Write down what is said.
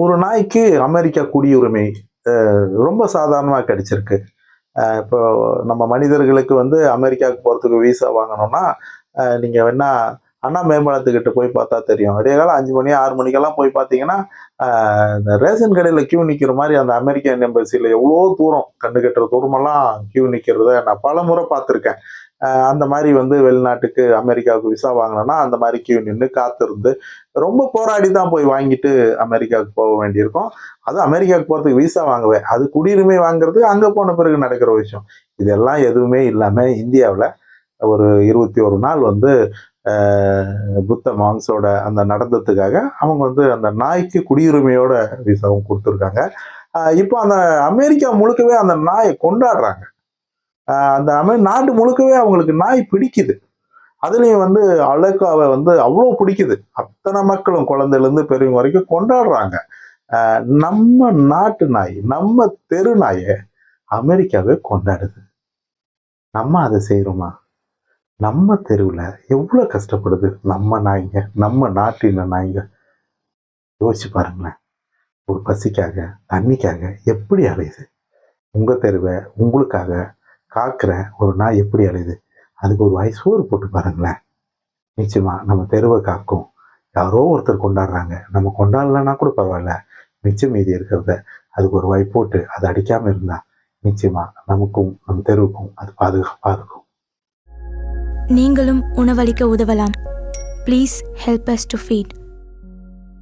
ஒரு நாய்க்கு அமெரிக்கா குடியுரிமை ரொம்ப சாதாரணமாக கிடைச்சிருக்கு. இப்போ நம்ம மனிதர்களுக்கு வந்து அமெரிக்காவுக்கு போகிறதுக்கு விசா வாங்கணும்னா, நீங்க வேணா அண்ணா மேம்பாலத்துக்கிட்ட போய் பார்த்தா தெரியும். விடியகாலை 5 மணி 6 மணிக்கெல்லாம் போய் பார்த்தீங்கன்னா, இந்த ரேஷன் கடையில கியூ நிக்கிற மாரி அந்த அமெரிக்கன் எம்பசில எவ்வளோ தூரம் கண்ணு கெட்டுற தூரமெல்லாம் கியூ நிக்கிறத நான் பலமுறை பார்த்துருக்கேன். அந்த மாரி வந்து வெளிநாட்டுக்கு அமெரிக்காவுக்கு விசா வாங்கணும்னா, அந்த மாரி கியூ நின்னு காத்திருந்து, ரொம்ப போராடி தான் போய் வாங்கிட்டு அமெரிக்காவுக்கு போக வேண்டியிருக்கும். அதுவும் அமெரிக்காவுக்கு போறதுக்கு விசா வாங்கவே. அது குடியுரிமை வாங்குறது அங்க போன பிறகு நடக்கிற விஷயம். இதெல்லாம் எதுவுமே இல்லாம இந்தியாவுல ஒரு 21 நாள் வந்து புத்த மான்ஸோட அந்த நடந்ததுக்காக அவங்க வந்து அந்த நாய்க்கு குடியுரிமையோட விசாவும் குடுத்துருக்காங்க. இப்போ அந்த அமெரிக்கா முழுக்கவே அந்த நாய கொண்டாடுறாங்க. அந்த நாடு முழுக்கவே அவங்களுக்கு நாய் பிடிக்குது. அதுலயும் வந்து அலோகாவ வந்து அவ்ளோ பிடிக்குது. அத்தனை மக்களும் குழந்தையிலேருந்து பெரியவங்க வரைக்கும் கொண்டாடுறாங்க. நம்ம நாட்டு நாய், நம்ம தெரு நாய அமெரிக்காவே கொண்டாடுது. நம்ம அத செய்றோமா? நம்ம தெருவுல எவ்ளோ கஷ்டப்படுது நம்ம நாய்ங்க, நம்ம நாட்டின நாய்ங்க. யோசிச்சு பாருங்களேன். ஒரு பசிக்காக, தண்ணிக்காக எப்படி அலையுது? உங்க தெருவ உங்களுக்காக காக்கிற ஒரு நாய் எப்படி அலையுது? அதுக்கு ஒரு வாய் சோறு போட்டு பாருங்களேன். நிச்சயமா நம்ம தெருவ காக்கும். யாரோ ஒருத்தர் கொண்டாடுறாங்க. நம்ம கொண்டாடலன்னா கூட பரவாயில்ல. மிச்சம் மீதி இருக்கிறத அதுக்கு ஒரு வாய் போட்டு அத அடிக்காம இருந்தா, நிச்சயமா நமக்கும், நம் தெருவுக்கும் அது பாதுகாப்பா இருக்கும். நீங்களும் உணவளிக்க உதவலாம். Please help us to feet.